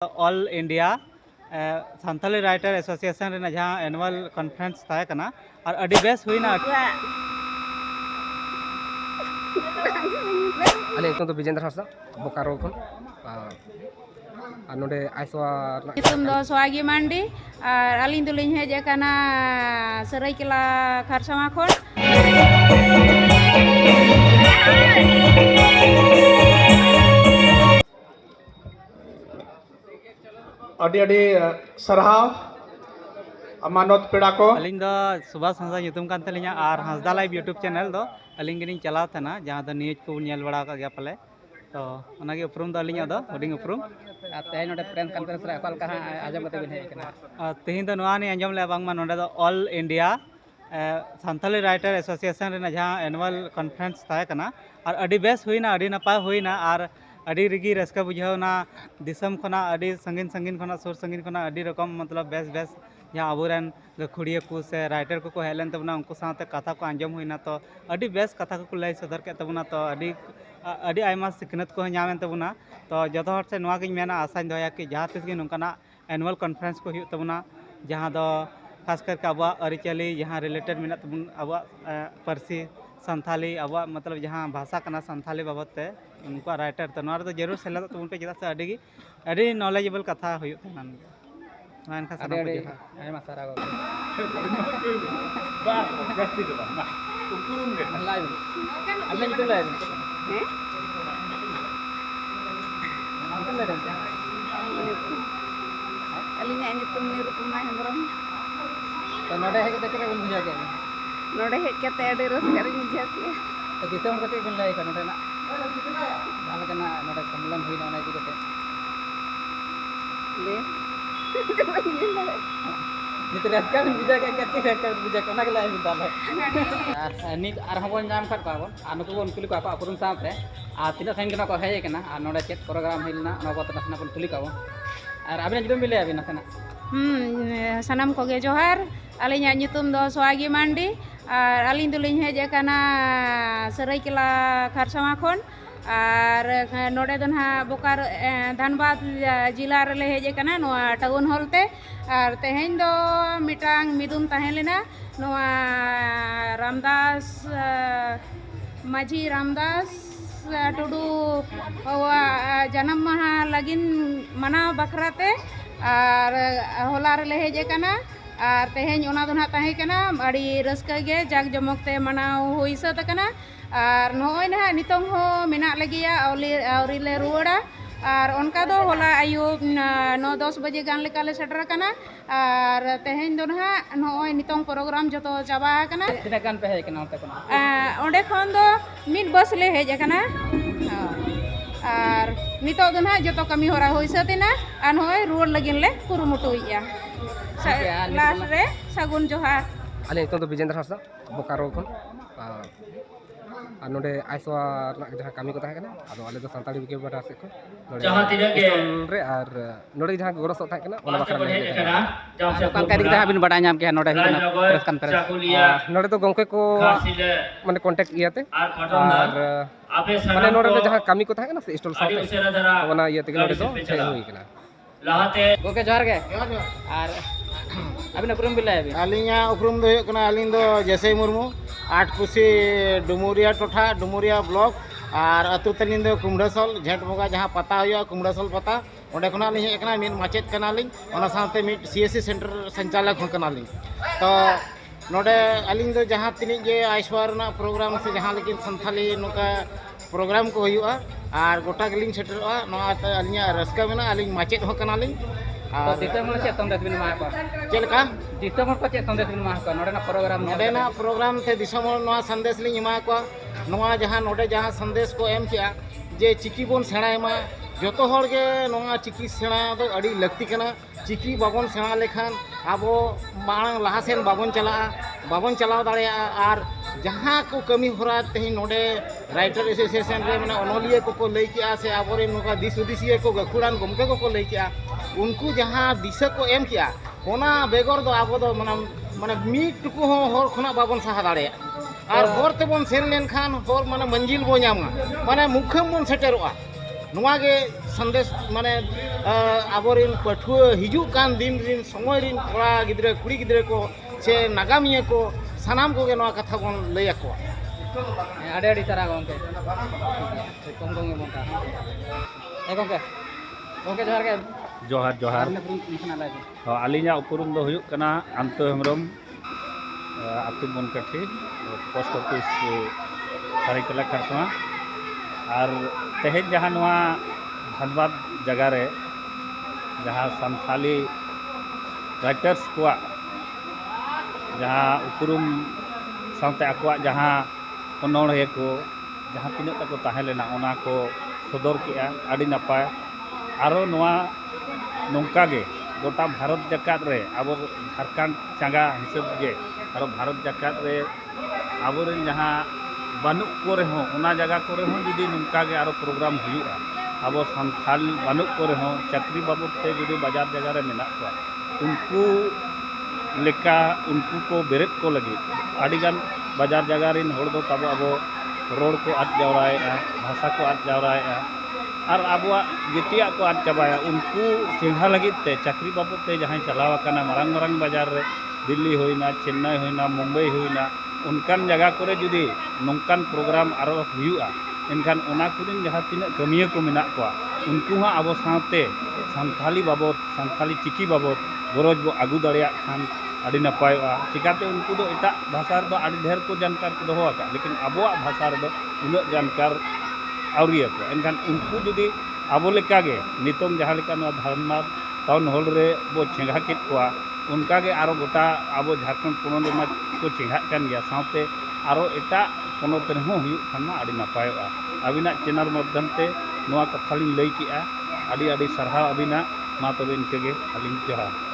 All India Santali writer association रे जहाँ annual conference था कना और अड़ी बेस हुईना अले तो विजेंद्र हांसदा बोकारो खन नोडे आइसवा nyutum do Soagi Mandi ar aling tuling heja kana Seraikela Kharsama khon अड़ी सरहाव मानत पेड़ा को अलिंग दो Subhash Hansda nyutum kan talinya और हांसदा लाइव यूट्यूब चैनल दो अलिंग गिनी चलाव थना जहाँ दो न्यूज को नेल बड़ा का गया पले तो उनागे उपरुम दो अलिंग दो हुडिंग उपरुम तेज नोडे प्रेस कॉन्फ्रेंस रे अकल का आजम कते बिन हेज कना तेहिं दो नवा नि अंजम ले बांगमा नोडे दो all India Santali writer association रे जहाँ एनुअल कॉन्फ्रेंस था कना और अड़ी बेस हुईना अड़ी नपाय हुईना और अड़ी रिगी रस्का बुझावना दिसम खना अड़ी संगीन संगीन खना सुर संगीन खना अड़ी रकम मतलब बेस बेस जहाँ अबुरेन गखुड़िया को से राइटर को हेलन तबना उनको साथे कथा को आंजम हुईना तो अड़ी बेस कथा को लय सदर के तबना तो अड़ी आयमा सिखनत को नामेन तबना तो जतो हर से नवा गिन मेना आशा दोया कि जहाँ तिस गे नोंकाना एनुअल कॉन्फ्रेंस को हुई तबना जहाँ दो खास करके अब अरिचाली जहाँ रिलेटेड मेना तबन अब पारसी संथाली अब मतलब जहाँ भाषा कना संथाली बाबत ते उनको राइटर तो नवा तो जरूर सेलेद तबन पे चेदा से अड़ी नॉलेजेबल कथा हुई तना मान का सना पे आयमा सारा गो बा जास्ती दो बा उपरुम रे लाइव अल्ले निकल live alinga nyutum ni Rupuma Hembrom तो नोडे हेज कते बन बुझा के node hej kate adi raska ring bujha kiya तो दिसम कते बिन लाई का नोडे ना जान कना नोडे सम्मेलन हुई ना इदी कते le नित रस्का बिन बुझा के कते रस्का बुझा कोना के लाई बिन दाले नित आर हबन नाम खट पाबन आनुको बन कुली को आपा पुरुम साथे आ तिना साइन कना को हेज कना आ नोडे चेक प्रोग्राम हिलना नगो तो नसना बन कुली काबो और अबिन जुदम बिले अबिन नसना sanam koge johar alinya nyutum do Soagi Mandi ar aling tuling heja kana Seraikela Kharsama khon ar node don ha Bokar Dhanbad jila re heja kana noa town hall te ar tehen do mitang midum tahelena noa Ramdas Maji Ramdas Tudu janam maha lagin mana bakrate और होला रे हेजे कना और तेहेन ओना दो ना ताहे कना अड़ी रस्का गे जाग जमकते मनाव हुई सत कना और नोय ना नितों हो मेना लगिया औरी ले रुवाड़ा और उनका दो होला आयुब 9-10 बजे गान लेका ले सेटर कना और तेहेन दो ना नोय नितों प्रोग्राम जतो चाबा कना तिना गान पे हेज कना ओते कना ओंडे खन दो मिड बस ले हेज कना और नितो दो ना जतो कमी होरा होई सतेना और नोय रुवाड़ लगिन ले कुरुमुटुइया लास्ट रे सगुन जोहार अले तो विजेंद्र हांसदा बोकारो खन नोडे आइसवा जहाँ कमी को ताहे अदो अले दो संताली विके बटा से को जहाँ तिना के रे और नोडे जहाँ गोरस ताहे कना ओना बखरा हेज कना जहाँ कल कारी दा बिन बड़ा नाम के नोडे हिना प्रेस कॉन्फ्रेंस नोडे तो गंके को माने कांटेक्ट इयाते और माने नोडे जहाँ कमी को ताहे से स्टॉल साथे ओना इयाते नोडे तो छै होई कना लहाते गोके जोहार के और अबिन उपरुम बिलाय अबिन अलिंगा उपरुम दो कना अलिंग दो जैसे मुर्मू 8 कुसी डुमुरिया टोठा डुमुरिया ब्लॉक और अतु तलिंग दो कुमड़ासल झेट बोगा जहाँ पता हुआ कुमड़ासल पता ओंडे खना लिंग एकना मिन माचेत कना लिंग ओना साथे मिट सीएससी सेंटर संचालक हो कना लिंग तो नोडे अलिंग दो जहाँ तिनी जे आइसवार ना प्रोग्राम से जहाँ लेकिन संथाली नोका प्रोग्राम को हुआ और गोटा गलिंग सेटरवा नोआ अलिंगा रस्का मेना अलिंग माचेत हो कना लिंग तो दिसम से संदेश बिन मा को चलका दिसम को चे संदेश बिन मा को नोडे ना प्रोग्राम थे दिसम नोआ संदेश लिंग एमा को नोआ जहाँ नोडे जहाँ संदेश को एम किया जे चिकी बोन सेणायमा जोतो हर के नोआ चिकी सेणा दो अड़ी लगती कना चिकी बाबन सेणा लेखान आबो मांग लहासेन बाबन चलाव दाड़े और जहाँ को कमी होरा तेही नोडे राइटर एसोसिएशन रे माने अनोलिया को लई किया से आबोरे नोका दिस उदिसिया को गखुड़ान गमके को लई किया उनको जहाँ दिशा को एम किया ओना बेगर दो आबो दो माने मीट टुकु हो हर खना बाबन सहा दाड़े और हर तेबन सेन लेनखान हर माने मंजिल बो नामा माने मुखम बन सेटेरोआ नुआ गे संदेश माने आबोरेन पठुआ हिजुक कान दिन रिन समय रिन कोड़ा गिद्रे कुड़ी गिद्रे को से नागामिया को सानाम को नवा कथा बन लैया को आड़े आड़ी सारा गोंके कम कम में बोलता ए गोंके गोंके जोहार के जोहार जोहार आपने पूरी निशाना लाए आलिया उपरुम दो हुयुक कना अंतो हेमरम आतु बनकाठी पोस्ट ऑफिस सरायकेला खरसावा और तेज जहाँ नवा धनबाद जगह रे जहाँ संथाली राइटर्स को जहाँ उपरुम साथ आकवा जहाँ अनोड़े को जहाँ तीन तक ताहे लेना ओना को सदर किया आड़ी नपाय आरो नवा नौका गे गोटा भारत जाकात रे अब झारखंड चांगा हिसाब गे आरो भारत जाकात रे आबोरेन जहाँ बानुक को रहो ओना जगह को रहो जुदी नौका गे आरो प्रोग्राम हुआ अब संथाल बानुक को रहो चाकरी बाबद ते जुदी बाजार जगह रे मेना को उनको लेका उनको को बेरेट को लगी आड़ीगान बाजार जगह रिन होड़ दो तब अब रोड को आद जावराएगा भाषा को आद जावराएगा और आबुआ जितिया को आद चाबाया उनको चेंगा लगी ते चाकरी बाबद ते जहाँ चलावा कना मरंग मरंग बाजार रे दिल्ली होइना चेन्नई होइना मुंबई होइना उनकान जगह करे जुदी नौकान प्रोग्राम आरो हुआ एनखान ओना कुरिन जहाँ तीना कमिया को मेना को उनको हाँ अब साथे संथाली बाबद संथाली चिकी बाबद गरज बो आगू दाड़िया खान आड़ी नपायोगा चिकाते उनको दो एटा भाषा रे दो आड़ी ढेर को जानकार को दोहो आका लेकिन आबोआ भाषा रे दो उना जानकार आवरिया को एनखान उनको जुदी आबो लेका गे नितों जहाँ लेका नवा धनबाद टाउन हॉल रे बो चेंगा केत को उनका गे आरो गोटा आबो झारखंड पोनोत मा को चेंगा कान गया साथे आरो एटा पोनोत रे हो हुयु खान मा आड़ी नपायोगा अबिना चैनल माध्यम ते नवा कथा लिन लई किया आड़ी आड़ी सरहाव अबिना मा तबे इनके गे आलिन जोहार।